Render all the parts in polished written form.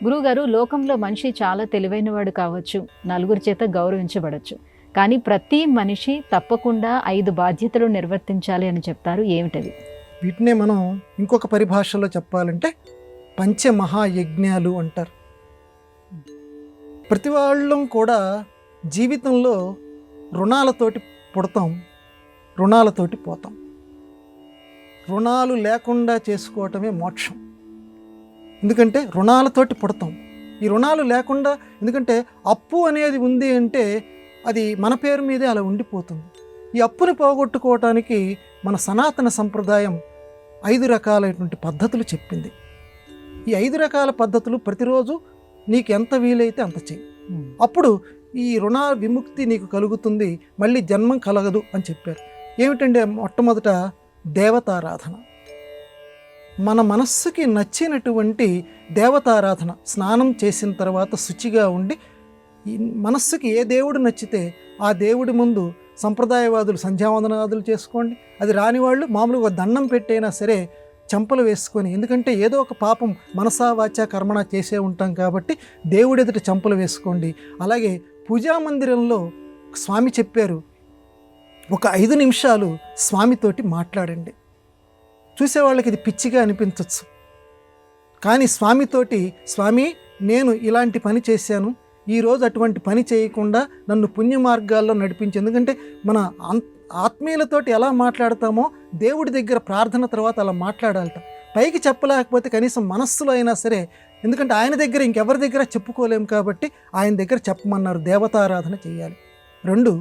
గురువుగారు, లోకంలో మనిషి చాలా తెలివైనవాడు కావచ్చు, నలుగురి చేత గౌరవించబడచ్చు. కానీ ప్రతి మనిషి తప్పకుండా 5 బాధ్యతలు నిర్వర్తించాలి అని చెప్తారు. ఏమిటవి? వీటినే మనం ఇంకొక పరిభాషలో చెప్పాలంటే పంచమహాయజ్ఞాలు అంటారు. ప్రతి వాళ్ళం కూడా జీవితంలో రుణాలతోటి పుడతాం, రుణాలతోటి పోతాం. రుణాలు లేకుండా చేసుకోవటమే మోక్షం. ఎందుకంటే రుణాలతోటి పుడతాం. ఈ రుణాలు లేకుండా, ఎందుకంటే అప్పు అనేది ఉంది అంటే అది మన పేరు మీదే అలా ఉండిపోతుంది. ఈ అప్పుని పోగొట్టుకోవటానికి మన సనాతన సంప్రదాయం 5 రకాలైనటువంటి పద్ధతులు చెప్పింది. ఈ 5 రకాల పద్ధతులు ప్రతిరోజు నీకు ఎంత వీలైతే అంత చెయ్యి. అప్పుడు ఈ రుణ విముక్తి నీకు కలుగుతుంది, మళ్ళీ జన్మం కలగదు అని చెప్పారు. ఏమిటంటే మొట్టమొదట దేవతారాధన. మన మనస్సుకి నచ్చినటువంటి దేవతారాధన. స్నానం చేసిన తర్వాత శుచిగా ఉండి ఈ మనస్సుకి ఏ దేవుడు నచ్చితే ఆ దేవుడి ముందు సంప్రదాయవాదులు సంధ్యావందనాదులు చేసుకోండి. అది రాని వాళ్ళు మామూలుగా దండం పెట్టైనా సరే చెంపలు వేసుకొని, ఎందుకంటే ఏదో ఒక పాపం మనసా వాచా కర్మణ చేసే ఉంటాం కాబట్టి దేవుడి ఎదుట చెంపలు వేసుకోండి. అలాగే పూజా మందిరంలో స్వామి చెప్పారు, ఒక 5 నిమిషాలు స్వామితోటి మాట్లాడండి. చూసేవాళ్ళకి ఇది పిచ్చిగా అనిపించవచ్చు, కానీ స్వామితోటి, స్వామి నేను ఇలాంటి పని చేశాను, ఈరోజు అటువంటి పని చేయకుండా నన్ను పుణ్య మార్గాల్లో నడిపించి. ఎందుకంటే మన ఆత్మీయులతోటి ఎలా మాట్లాడతామో దేవుడి దగ్గర ప్రార్థన తర్వాత అలా మాట్లాడాలట. పైకి చెప్పలేకపోతే కనీసం మనస్సులో అయినా సరే, ఎందుకంటే ఆయన దగ్గర ఇంకెవరి దగ్గర చెప్పుకోలేము కాబట్టి ఆయన దగ్గర చెప్పమన్నారు. దేవతారాధన చేయాలి. 2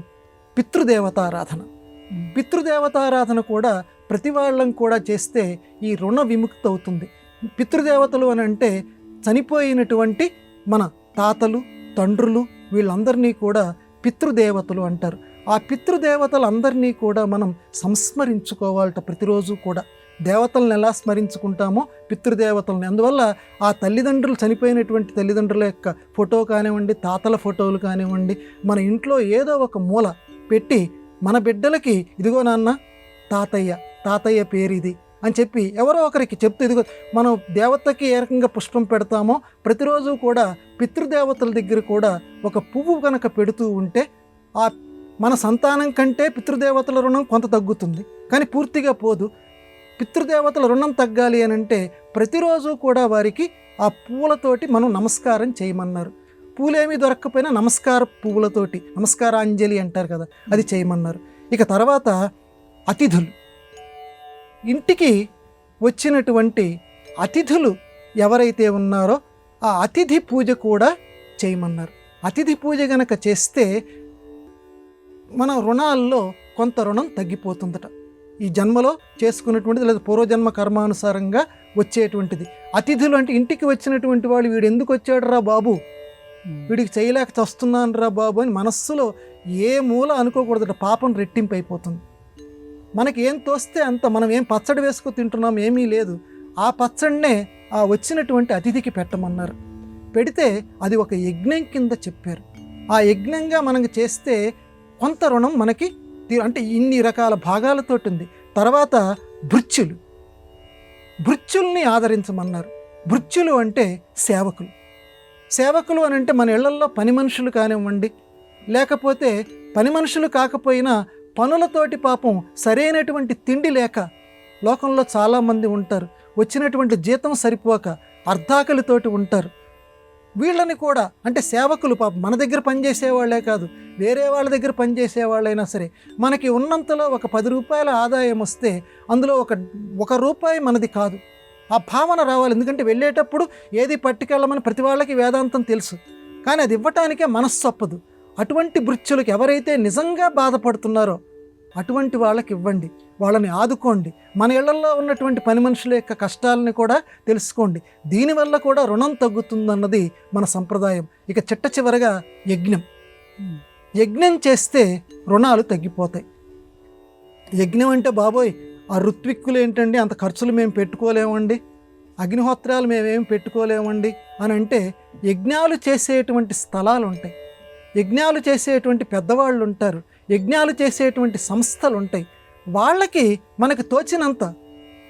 పితృదేవతారాధన. పితృదేవతారాధన కూడా ప్రతి వాళ్ళం కూడా చేస్తే ఈ రుణ విముక్తి అవుతుంది. పితృదేవతలు అని అంటే చనిపోయినటువంటి మన తాతలు, తండ్రులు, వీళ్ళందరినీ కూడా పితృదేవతలు అంటారు. ఆ పితృదేవతలందరినీ కూడా మనం సంస్మరించుకోవాలట ప్రతిరోజు కూడా. దేవతలను ఎలా స్మరించుకుంటామో పితృదేవతలని. అందువల్ల ఆ తల్లిదండ్రులు, చనిపోయినటువంటి తల్లిదండ్రుల యొక్క ఫోటో కానివ్వండి, తాతల ఫోటోలు కానివ్వండి, మన ఇంట్లో ఏదో ఒక మూల పెట్టి మన బిడ్డలకి ఇదిగో నాన్న తాతయ్య పేరు ఇది అని చెప్పి ఎవరో ఒకరికి చెప్తూ, ఇదిగో మనం దేవతకి ఏ రకంగా పుష్పం పెడతామో ప్రతిరోజు కూడా పితృదేవతల దగ్గర కూడా ఒక పువ్వు కనుక పెడుతూ ఉంటే ఆ మన సంతానం కంటే పితృదేవతల రుణం కొంత తగ్గుతుంది, కానీ పూర్తిగా పోదు. పితృదేవతల రుణం తగ్గాలి అని అంటే ప్రతిరోజు కూడా వారికి ఆ పువ్వులతోటి మనం నమస్కారం చేయమన్నారు. పూలేమీ దొరక్కపోయినా నమస్కార పువ్వులతోటి, నమస్కారాంజలి అంటారు కదా, అది చేయమన్నారు. ఇక తర్వాత అతిథులు. ఇంటికి వచ్చినటువంటి అతిథులు ఎవరైతే ఉన్నారో ఆ అతిథి పూజ కూడా చేయమన్నారు. అతిథి పూజ గనక చేస్తే మన రుణాల్లో కొంత రుణం తగ్గిపోతుందట. ఈ జన్మలో చేసుకున్నటువంటిది లేదా పూర్వజన్మ కర్మానుసారంగా వచ్చేటువంటిది. అతిథులు అంటే ఇంటికి వచ్చినటువంటి వాళ్ళు, వీడు ఎందుకు వచ్చాడు రా బాబు, వీడికి చేయలేక చస్తున్నాను రా బాబు అని మనస్సులో ఏ మూల అనుకోకూడదట. పాపం రెట్టింపు అయిపోతుంది. మనకి ఏం తోస్తే అంత, మనం ఏం పచ్చడి వేసుకు తింటున్నాం ఏమీ లేదు, ఆ పచ్చడినే ఆ వచ్చినటువంటి అతిథికి పెట్టమన్నారు. పెడితే అది ఒక యజ్ఞం కింద చెప్పారు. ఆ యజ్ఞంగా మనకు చేస్తే కొంత రుణం మనకి అంటే ఇన్ని రకాల భాగాలతో ఉంది. తర్వాత భృత్యుల్ని ఆదరించమన్నారు. భృత్యులు అంటే సేవకులు అని అంటే మన ఇళ్లల్లో పని మనుషులు కానివ్వండి, లేకపోతే పని మనుషులు కాకపోయినా పనులతోటి పాపం సరైనటువంటి తిండి లేక లోకంలో చాలామంది ఉంటారు. వచ్చినటువంటి జీతం సరిపోక అర్ధాకలితోటి ఉంటారు. వీళ్ళని కూడా అంటే సేవకులు, పాపం మన దగ్గర పనిచేసేవాళ్లే కాదు, వేరే వాళ్ళ దగ్గర పనిచేసేవాళ్ళైనా సరే, మనకి ఉన్నంతలో ఒక 10 రూపాయల ఆదాయం వస్తే అందులో ఒక రూపాయి మనది కాదు, ఆ భావన రావాలి. ఎందుకంటే వెళ్ళేటప్పుడు ఏది పట్టుకెళ్ళమని ప్రతి వాళ్ళకి వేదాంతం తెలుసు, కానీ అది ఇవ్వటానికే మనస్సు ఒప్పదు. అటువంటి భృత్యులకు ఎవరైతే నిజంగా బాధపడుతున్నారో అటువంటి వాళ్ళకి ఇవ్వండి, వాళ్ళని ఆదుకోండి. మన ఇళ్లలో ఉన్నటువంటి పని మనుషుల యొక్క కష్టాలని కూడా తెలుసుకోండి. దీనివల్ల కూడా రుణం తగ్గుతుందన్నది మన సంప్రదాయం. ఇక చివరగా యజ్ఞం చేస్తే రుణాలు తగ్గిపోతాయి. యజ్ఞం అంటే బాబోయ్ ఆ ఋత్విక్కులు ఏంటండి, అంత ఖర్చులు మేము పెట్టుకోలేమండి, అగ్నిహోత్రాలు మేమేం పెట్టుకోలేమండి అని అంటే, యజ్ఞాలు చేసేటువంటి స్థలాలు ఉంటాయి, యజ్ఞాలు చేసేటువంటి పెద్దవాళ్ళు ఉంటారు, యజ్ఞాలు చేసేటువంటి సంస్థలు ఉంటాయి. వాళ్ళకి మనకు తోచినంత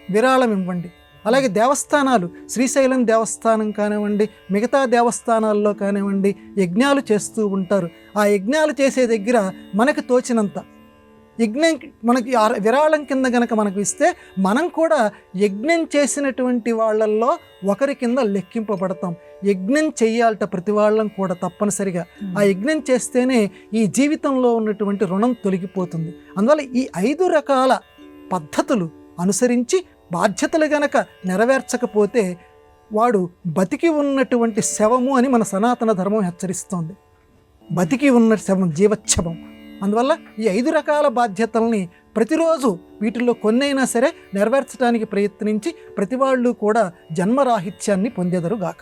విరాళం ఇవ్వండి. అలాగే దేవస్థానాలు, శ్రీశైలం దేవస్థానం కానివ్వండి, మిగతా దేవస్థానాల్లో కానివ్వండి యజ్ఞాలు చేస్తూ ఉంటారు. ఆ యజ్ఞాలు చేసే దగ్గర మనకు తోచినంత యజ్ఞం మనకి విరాళం కింద గనక మనకు ఇస్తే మనం కూడా యజ్ఞం చేసినటువంటి వాళ్ళల్లో ఒకరి కింద లెక్కింపబడతాం. యజ్ఞం చెయ్యాలట ప్రతి వాళ్ళం కూడా తప్పనిసరిగా. ఆ యజ్ఞం చేస్తేనే ఈ జీవితంలో ఉన్నటువంటి రుణం తొలగిపోతుంది. అందువల్ల ఈ 5 రకాల పద్ధతులు అనుసరించి బాధ్యతలు గనక నెరవేర్చకపోతే వాడు బతికి ఉన్నటువంటి శవము అని మన సనాతన ధర్మం హెచ్చరిస్తోంది. బతికి ఉన్న శవం జీవచ్ఛవం. అందువల్ల ఈ 5 రకాల బాధ్యతల్ని ప్రతిరోజు వీటిల్లో కొన్నైనా సరే నెరవేర్చడానికి ప్రయత్నించి ప్రతి వాళ్ళు కూడా జన్మరాహిత్యాన్ని పొందెదరుగాక.